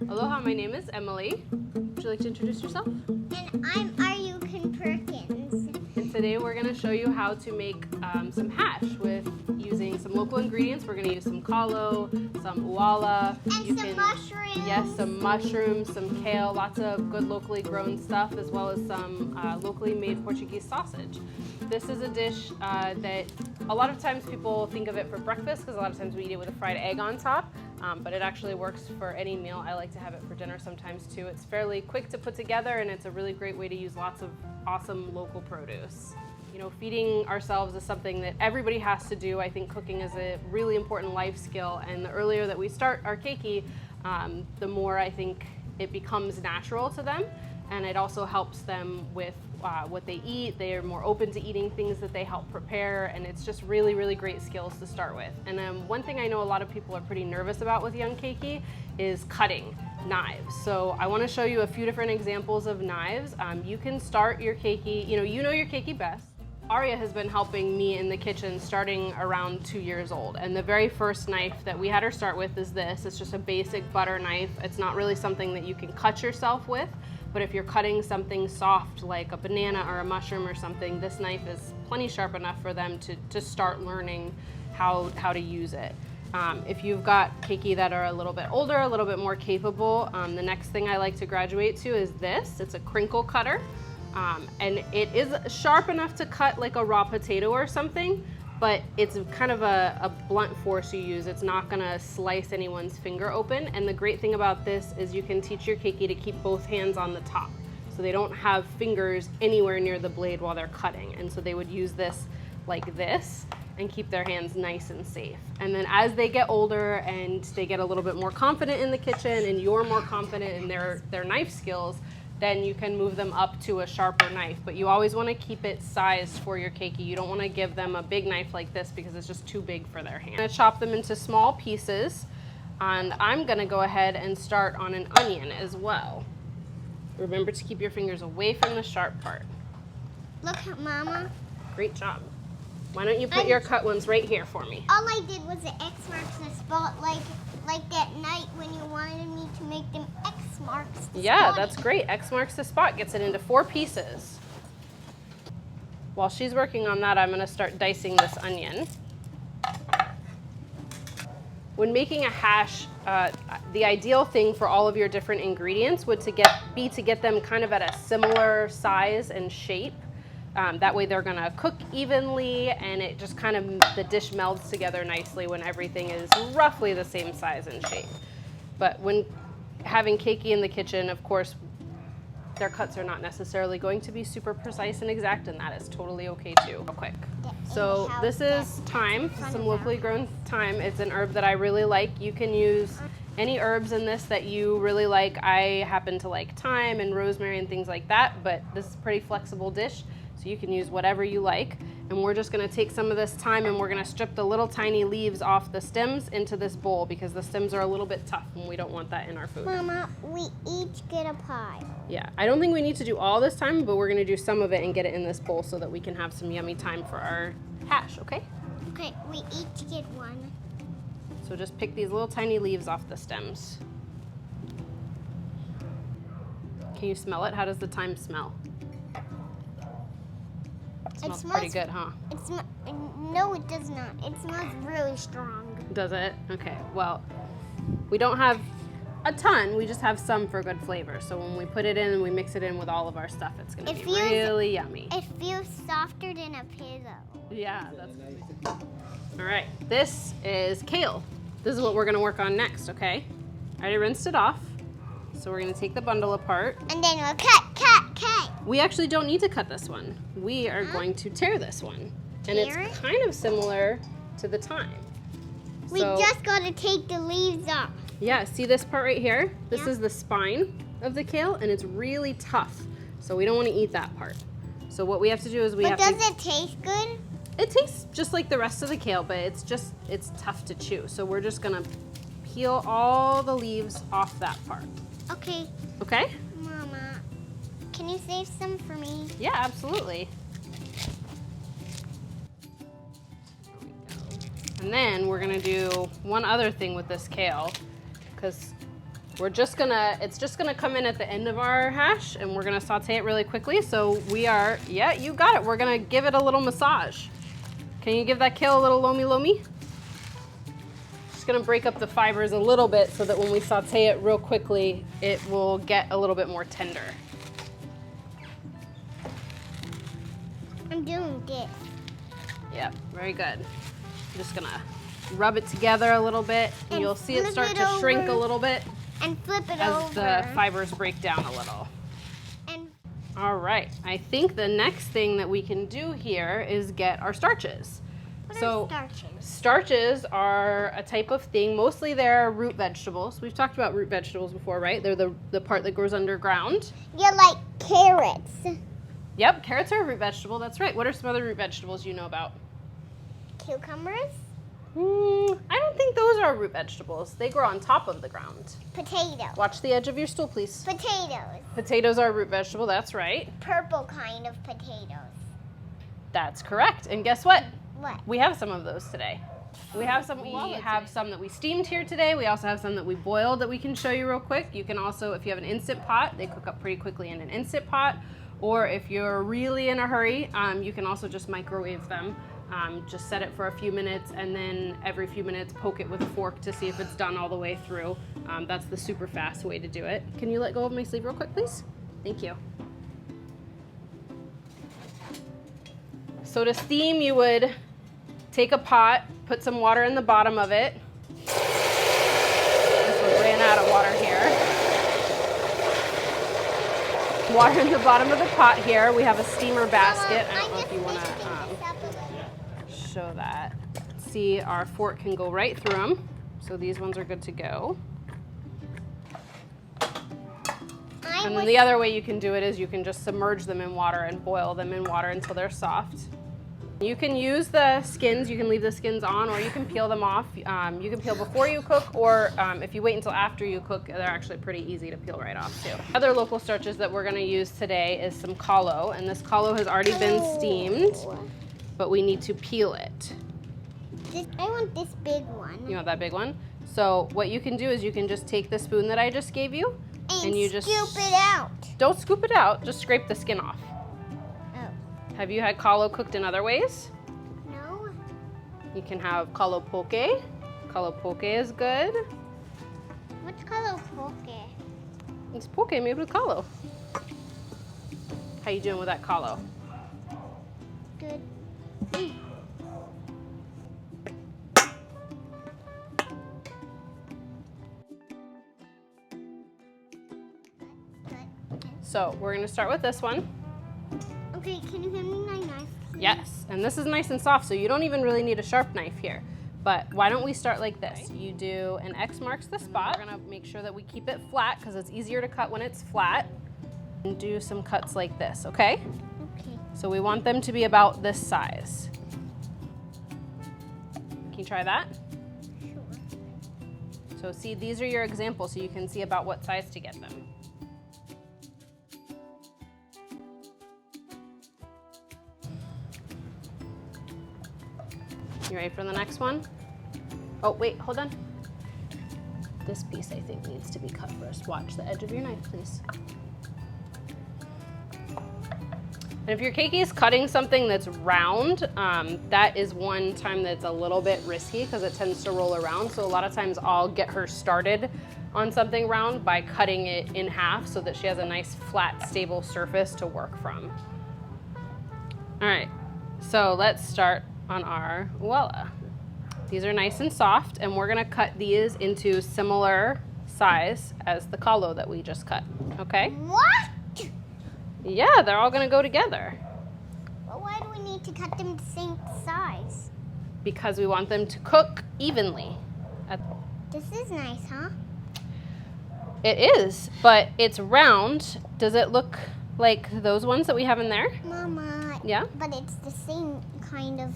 Aloha, my name is Emily. Would you like to introduce yourself? And I'm Emily Perkins. And today we're going to show you how to make some hash with using some local ingredients. We're going to use some kalo, some ʻUala. And some mushrooms. Yes, some mushrooms, some kale, lots of good locally grown stuff, as well as some locally made Portuguese sausage. This is a dish that a lot of times people think of it for breakfast because a lot of times we eat it with a fried egg on top. But it actually works for any meal. I like to have it for dinner sometimes too. It's fairly quick to put together and it's a really great way to use lots of awesome local produce. You know, feeding ourselves is something that everybody has to do. I think cooking is a really important life skill, and the earlier that we start our keiki, the more I think it becomes natural to them, and it also helps them with what they eat. They are more open to eating things that they help prepare, and it's just really, really great skills to start with. And one thing I know a lot of people are pretty nervous about with young keiki is cutting knives. So I want to show you a few different examples of knives. You can start your keiki, you know your keiki best. Aria has been helping me in the kitchen starting around 2 years old, and the very first knife that we had her start with is this. It's just a basic butter knife. It's not really something that you can cut yourself with, but if you're cutting something soft like a banana or a mushroom or something, this knife is plenty sharp enough for them to start learning how to use it. If you've got keiki that are a little bit older, a little bit more capable, the next thing I like to graduate to is this. It's a crinkle cutter. And it is sharp enough to cut like a raw potato or something, but it's kind of a blunt force you use. It's not gonna slice anyone's finger open. And the great thing about this is you can teach your keiki to keep both hands on the top, so they don't have fingers anywhere near the blade while they're cutting. And so they would use this like this and keep their hands nice and safe. And then as they get older and they get a little bit more confident in the kitchen and you're more confident in their knife skills, then you can move them up to a sharper knife. But you always want to keep it sized for your keiki. You don't want to give them a big knife like this because it's just too big for their hand. I'm going to chop them into small pieces, and I'm going to go ahead and start on an onion as well. Remember to keep your fingers away from the sharp part. Look, Mama. Great job. Why don't you put your cut ones right here for me? All I did was an X marks the spot, like that night when you wanted me to make them X marks the spot. Yeah, that's great. X marks the spot, gets it into 4 pieces. While she's working on that, I'm going to start dicing this onion. When making a hash, the ideal thing for all of your different ingredients would be to get them kind of at a similar size and shape. That way they're gonna cook evenly, and it just kind of, the dish melds together nicely when everything is roughly the same size and shape. But when having keiki in the kitchen, of course, their cuts are not necessarily going to be super precise and exact, and that is totally okay too. Real quick. So this is thyme, some locally grown thyme. It's an herb that I really like. You can use any herbs in this that you really like. I happen to like thyme and rosemary and things like that, but this is a pretty flexible dish. So you can use whatever you like. And we're just gonna take some of this thyme and we're gonna strip the little tiny leaves off the stems into this bowl because the stems are a little bit tough and we don't want that in our food. Mama, we each get a pie. Yeah, I don't think we need to do all this thyme, but we're gonna do some of it and get it in this bowl so that we can have some yummy thyme for our hash, okay? Okay, we each get one. So just pick these little tiny leaves off the stems. Can you smell it? How does the thyme smell? It smells pretty good, huh? No, it does not. It smells really strong. Does it? Okay, well, we don't have a ton, we just have some for good flavor. So when we put it in and we mix it in with all of our stuff, it's gonna be really yummy. It feels softer than a pillow. Yeah, that's good. All right, this is kale. This is what we're gonna work on next, okay? I already rinsed it off. So we're gonna take the bundle apart. And then we'll cut. We actually don't need to cut this one. We are going to tear this one. And it's kind of similar to the thyme. We just gotta take the leaves off. Yeah, see this part right here? This is the spine of the kale, and it's really tough. So we don't wanna eat that part. So what we have to do is But does it taste good? It tastes just like the rest of the kale, but it's tough to chew. So we're just gonna peel all the leaves off that part. Okay. Okay? Mama, can you save some for me? Yeah, absolutely. There we go. And then we're gonna do one other thing with this kale, because it's just gonna come in at the end of our hash, and we're gonna saute it really quickly. So yeah, you got it. We're gonna give it a little massage. Can you give that kale a little lomi? Just gonna break up the fibers a little bit so that when we saute it real quickly, it will get a little bit more tender. I'm doing this. Yep, very good. I'm just gonna rub it together a little bit, and you'll see it start to shrink a little bit. And flip it as over. the fibers break down a little. And all right, I think the next thing that we can do here is get our starches. What are starches? Starches are a type of thing, mostly they're root vegetables. We've talked about root vegetables before, right? They're the part that grows underground. Yeah, like carrots. Yep, carrots are a root vegetable, that's right. What are some other root vegetables you know about? Cucumbers. I don't think those are root vegetables. They grow on top of the ground. Potatoes. Watch the edge of your stool, please. Potatoes. Potatoes are a root vegetable, that's right. Purple kind of potatoes. That's correct. And guess what? What? We have some of those today. We have some that we steamed here today. We also have some that we boiled that we can show you real quick. You can also, if you have an Instant Pot, they cook up pretty quickly in an Instant Pot. Or if you're really in a hurry, you can also just microwave them. Just set it for a few minutes, and then every few minutes poke it with a fork to see if it's done all the way through. That's the super fast way to do it. Can you let go of my sleeve real quick, please? Thank you. So to steam, you would take a pot, put some water in the bottom of it. This one ran out of water here. Water in the bottom of the pot here. We have a steamer basket. I don't know if you want to show that. See, our fork can go right through them. So these ones are good to go. And then the other way you can do it is you can just submerge them in water and boil them in water until they're soft. You can use the skins, you can leave the skins on, or you can peel them off. You can peel before you cook, or if you wait until after you cook, they're actually pretty easy to peel right off too. Other local starches that we're gonna use today is some kalo, and this kalo has already been steamed, but we need to peel it. I want this big one. You want that big one? So what you can do is you can just take the spoon that I just gave you, and you just scoop it out. Don't scoop it out, just scrape the skin off. Oh. Have you had kalo cooked in other ways? No. You can have kalo poke. Kalo poke is good. What's kalo poke? It's poke made with kalo. How you doing with that kalo? Good. So we're gonna start with this one. Okay, can you hand me my knife, please? Yes, and this is nice and soft, so you don't even really need a sharp knife here. But why don't we start like this? You do an X marks the spot. We're gonna make sure that we keep it flat because it's easier to cut when it's flat. And do some cuts like this, okay? Okay. So we want them to be about this size. Can you try that? Sure. So see, these are your examples so you can see about what size to get them. You ready for the next one? Oh, wait, hold on. This piece, I think, needs to be cut first. Watch the edge of your knife, please. And if your keiki is cutting something that's round, that is one time that's a little bit risky because it tends to roll around. So a lot of times I'll get her started on something round by cutting it in half so that she has a nice, flat, stable surface to work from. All right, so let's start on our ʻUala. These are nice and soft, and we're gonna cut these into similar size as the kalo that we just cut, okay? What? Yeah, they're all gonna go together. Well, why do we need to cut them the same size? Because we want them to cook evenly. This is nice, huh? It is, but it's round. Does it look like those ones that we have in there? Mama. Yeah? But it's the same kind of,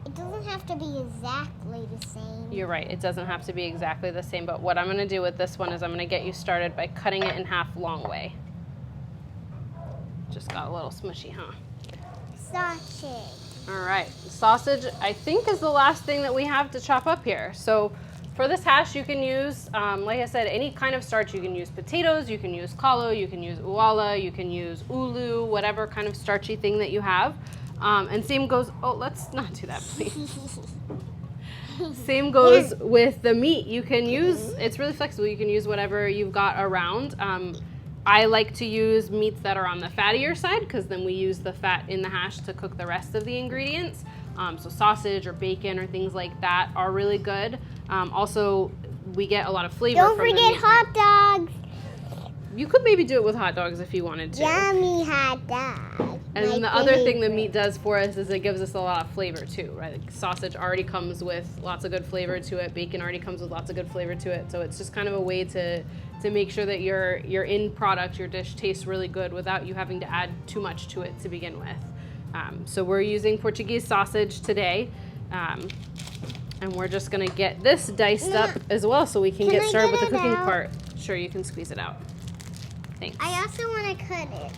it doesn't have to be exactly the same. You're right, it doesn't have to be exactly the same, but what I'm gonna do with this one is I'm gonna get you started by cutting it in half long way. Just got a little smushy, huh? Starches. All right, sausage I think is the last thing that we have to chop up here. So for this hash you can use, like I said, any kind of starch. You can use potatoes, you can use kalo, you can use ʻUala, you can use ulu, whatever kind of starchy thing that you have. And same goes, oh, let's not do that, please. Same goes with the meat. You can use, it's really flexible. You can use whatever you've got around. I like to use meats that are on the fattier side because then we use the fat in the hash to cook the rest of the ingredients. So sausage or bacon or things like that are really good. Also, we get a lot of flavor from the meat. Don't forget hot dogs. You could maybe do it with hot dogs if you wanted to. Yummy hot dogs. And then the other thing the meat does for us is it gives us a lot of flavor too, right? Like sausage already comes with lots of good flavor to it. Bacon already comes with lots of good flavor to it. So it's just kind of a way to make sure that your end product, your dish tastes really good without you having to add too much to it to begin with. So we're using Portuguese sausage today. And we're just gonna get this diced up as well so we can get started with the cooking part. Sure, you can squeeze it out. Thanks. I also want to cut it.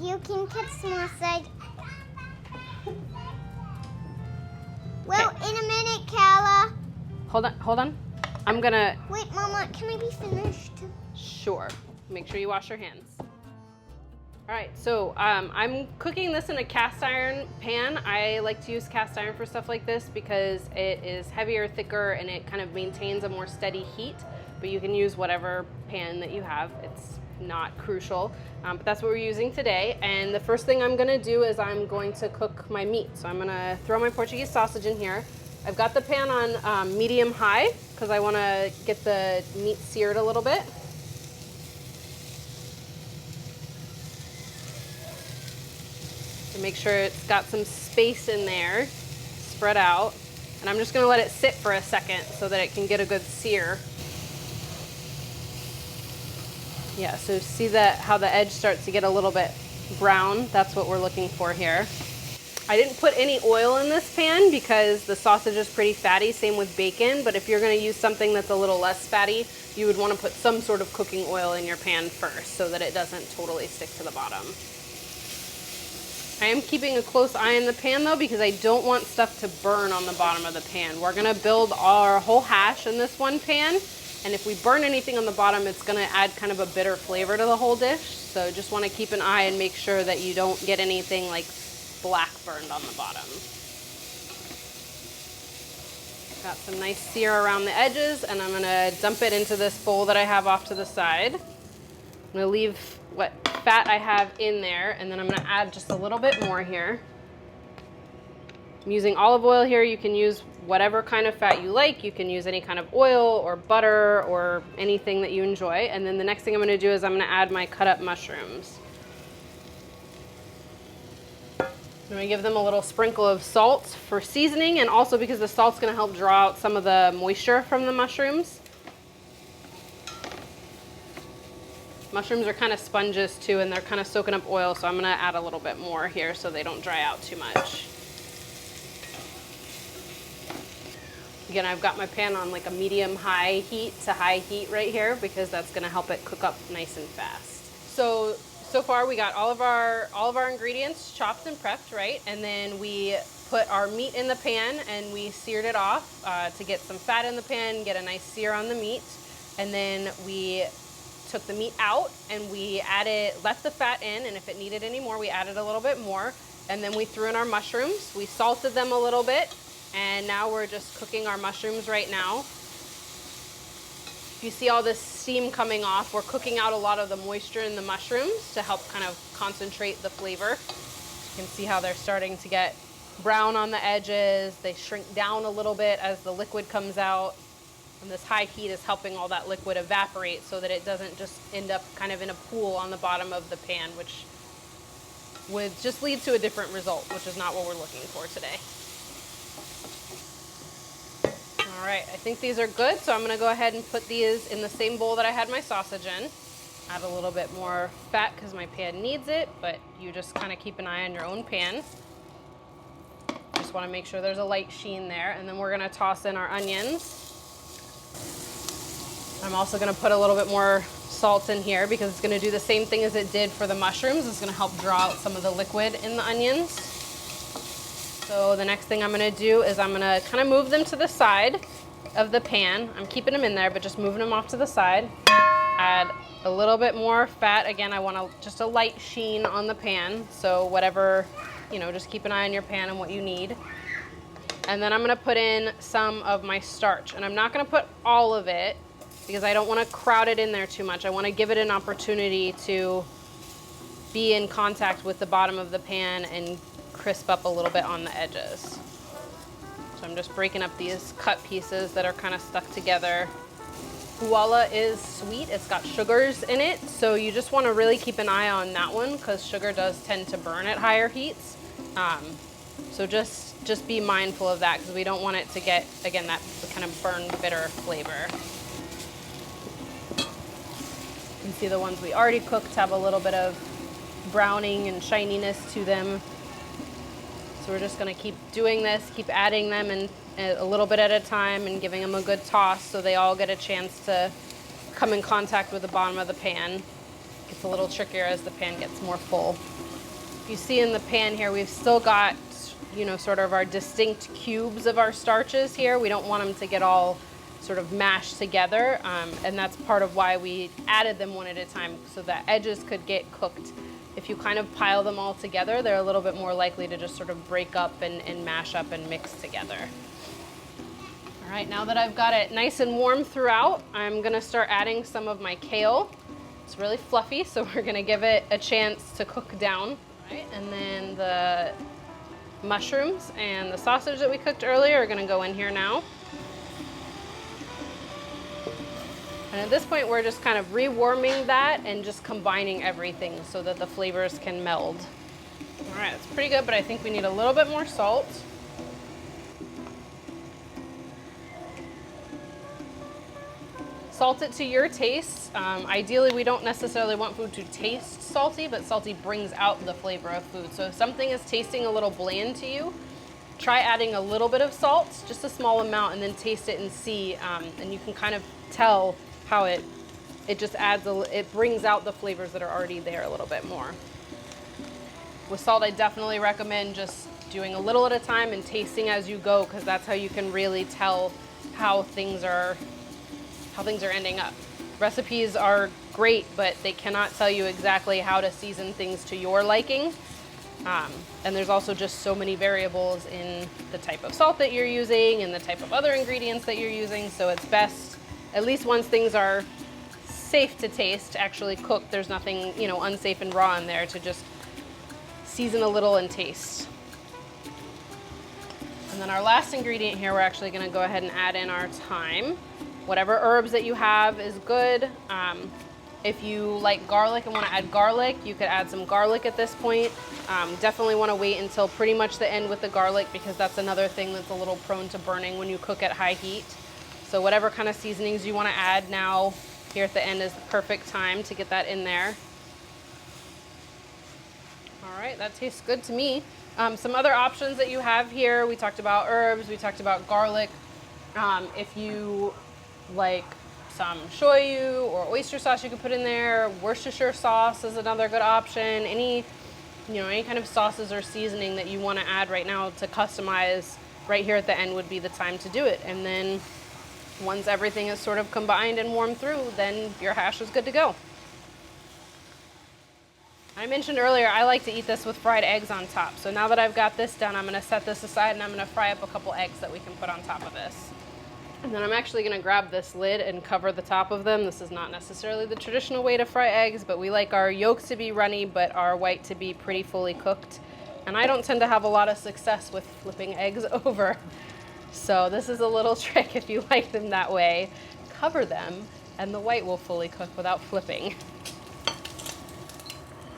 You can cut small size. Well, in a minute, Kala. Hold on. I'm gonna... Wait, Mama, can I be finished? Sure. Make sure you wash your hands. All right, so I'm cooking this in a cast iron pan. I like to use cast iron for stuff like this because it is heavier, thicker, and it kind of maintains a more steady heat. But you can use whatever pan that you have. It's not crucial, but that's what we're using today. And the first thing I'm gonna do is I'm going to cook my meat. So I'm gonna throw my Portuguese sausage in here. I've got the pan on medium-high because I wanna get the meat seared a little bit. To make sure it's got some space in there, spread out. And I'm just gonna let it sit for a second so that it can get a good sear. Yeah, so see that how the edge starts to get a little bit brown? That's what we're looking for here. I didn't put any oil in this pan because the sausage is pretty fatty, same with bacon, but if you're gonna use something that's a little less fatty, you would wanna put some sort of cooking oil in your pan first so that it doesn't totally stick to the bottom. I am keeping a close eye on the pan though because I don't want stuff to burn on the bottom of the pan. We're gonna build our whole hash in this one pan. And if we burn anything on the bottom, it's gonna add kind of a bitter flavor to the whole dish. So just wanna keep an eye and make sure that you don't get anything like black burned on the bottom. Got some nice sear around the edges, and I'm gonna dump it into this bowl that I have off to the side. I'm gonna leave what fat I have in there, and then I'm gonna add just a little bit more here. I'm using olive oil here. You can use whatever kind of fat you like. You can use any kind of oil or butter or anything that you enjoy. And then the next thing I'm gonna do is I'm gonna add my cut up mushrooms. I'm gonna give them a little sprinkle of salt for seasoning, and also because the salt's gonna help draw out some of the moisture from the mushrooms. Mushrooms are kind of sponges too, and they're kind of soaking up oil, so I'm gonna add a little bit more here so they don't dry out too much. Again, I've got my pan on like a medium-high heat to high heat right here because that's gonna help it cook up nice and fast. So far we got all of our ingredients chopped and prepped, right? And then we put our meat in the pan and we seared it off to get some fat in the pan, get a nice sear on the meat. And then we took the meat out and we left the fat in, and if it needed any more, we added a little bit more. And then we threw in our mushrooms. We salted them a little bit. And now we're just cooking our mushrooms right now. You see all this steam coming off. We're cooking out a lot of the moisture in the mushrooms to help kind of concentrate the flavor. You can see how they're starting to get brown on the edges. They shrink down a little bit as the liquid comes out. And this high heat is helping all that liquid evaporate so that it doesn't just end up kind of in a pool on the bottom of the pan, which would just lead to a different result, which is not what we're looking for today. All right, I think these are good, so I'm gonna go ahead and put these in the same bowl that I had my sausage in. Add a little bit more fat because my pan needs it, but you just kind of keep an eye on your own pan. Just wanna make sure there's a light sheen there, and then we're gonna toss in our onions. I'm also gonna put a little bit more salt in here because it's gonna do the same thing as it did for the mushrooms. It's gonna help draw out some of the liquid in the onions. So the next thing I'm gonna do is I'm gonna kind of move them to the side of the pan. I'm keeping them in there, but just moving them off to the side. Add a little bit more fat. Again, I want just a light sheen on the pan. So whatever, just keep an eye on your pan and what you need. And then I'm gonna put in some of my starch. And I'm not gonna put all of it because I don't wanna crowd it in there too much. I wanna give it an opportunity to be in contact with the bottom of the pan and crisp up a little bit on the edges. So I'm just breaking up these cut pieces that are kind of stuck together. ʻUala is sweet, it's got sugars in it, so you just want to really keep an eye on that one because sugar does tend to burn at higher heats. So just be mindful of that because we don't want it to get, again, that kind of burned bitter flavor. You can see the ones we already cooked have a little bit of browning and shininess to them. So we're just gonna keep doing this, keep adding them and a little bit at a time and giving them a good toss so they all get a chance to come in contact with the bottom of the pan. It gets a little trickier as the pan gets more full. You see in the pan here, we've still got, sort of our distinct cubes of our starches here. We don't want them to get all sort of mashed together, and that's part of why we added them one at a time so that edges could get cooked. If you kind of pile them all together, they're a little bit more likely to just sort of break up and mash up and mix together. All right, now that I've got it nice and warm throughout, I'm gonna start adding some of my kale. It's really fluffy, so we're gonna give it a chance to cook down. All right, and then the mushrooms and the sausage that we cooked earlier are gonna go in here now. And at this point, we're just kind of rewarming that and just combining everything so that the flavors can meld. All right, it's pretty good, but I think we need a little bit more salt. Salt it to your taste. Ideally, we don't necessarily want food to taste salty, but salty brings out the flavor of food. So if something is tasting a little bland to you, try adding a little bit of salt, just a small amount, and then taste it and see, and you can kind of tell how it just adds, it brings out the flavors that are already there a little bit more. With salt, I definitely recommend just doing a little at a time and tasting as you go, because that's how you can really tell how things are ending up. Recipes are great, but they cannot tell you exactly how to season things to your liking. And there's also just so many variables in the type of salt that you're using and the type of other ingredients that you're using, so it's best, at least once things are safe to taste, actually cooked, there's nothing, unsafe and raw in there, to just season a little and taste. And then our last ingredient here, we're actually gonna go ahead and add in our thyme. Whatever herbs that you have is good. If you like garlic and want to add garlic, you could add some garlic at this point. Definitely want to wait until pretty much the end with the garlic, because that's another thing that's a little prone to burning when you cook at high heat. So whatever kind of seasonings you want to add now, here at the end is the perfect time to get that in there. All right, that tastes good to me. Some other options that you have here, we talked about herbs, we talked about garlic. If you like some shoyu or oyster sauce, you could put in there. Worcestershire sauce is another good option. Any kind of sauces or seasoning that you want to add right now to customize right here at the end would be the time to do it. And then once everything is sort of combined and warmed through, then your hash is good to go. I mentioned earlier, I like to eat this with fried eggs on top. So now that I've got this done, I'm gonna set this aside and I'm gonna fry up a couple eggs that we can put on top of this. And then I'm actually gonna grab this lid and cover the top of them. This is not necessarily the traditional way to fry eggs, but we like our yolks to be runny, but our white to be pretty fully cooked. And I don't tend to have a lot of success with flipping eggs over. So this is a little trick if you like them that way. Cover them and the white will fully cook without flipping.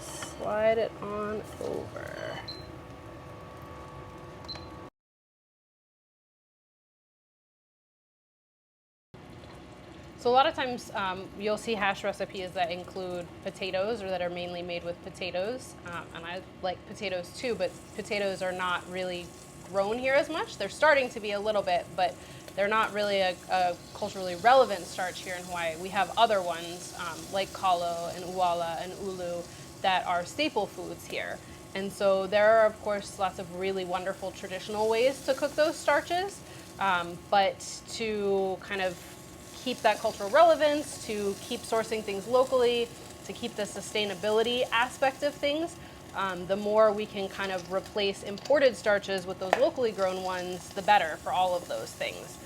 Slide it on over. So a lot of times you'll see hash recipes that include potatoes or that are mainly made with potatoes. And I like potatoes too, but potatoes are not really grown here as much. They're starting to be a little bit, but they're not really a culturally relevant starch here in Hawaii. We have other ones like kalo and ʻUala and ulu that are staple foods here. And so there are, of course, lots of really wonderful traditional ways to cook those starches, but to kind of keep that cultural relevance, to keep sourcing things locally, to keep the sustainability aspect of things, the more we can kind of replace imported starches with those locally grown ones, the better for all of those things.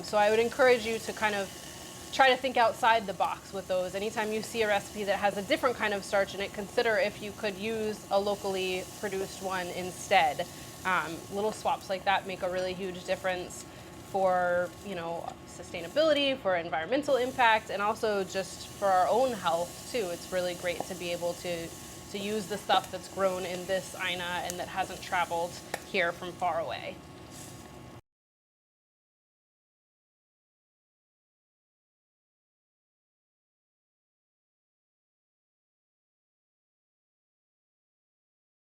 So I would encourage you to kind of try to think outside the box with those. Anytime you see a recipe that has a different kind of starch in it, consider if you could use a locally produced one instead. Little swaps like that make a really huge difference for, you know, sustainability, for environmental impact, and also just for our own health too. It's really great to be able to use the stuff that's grown in this aina and that hasn't traveled here from far away.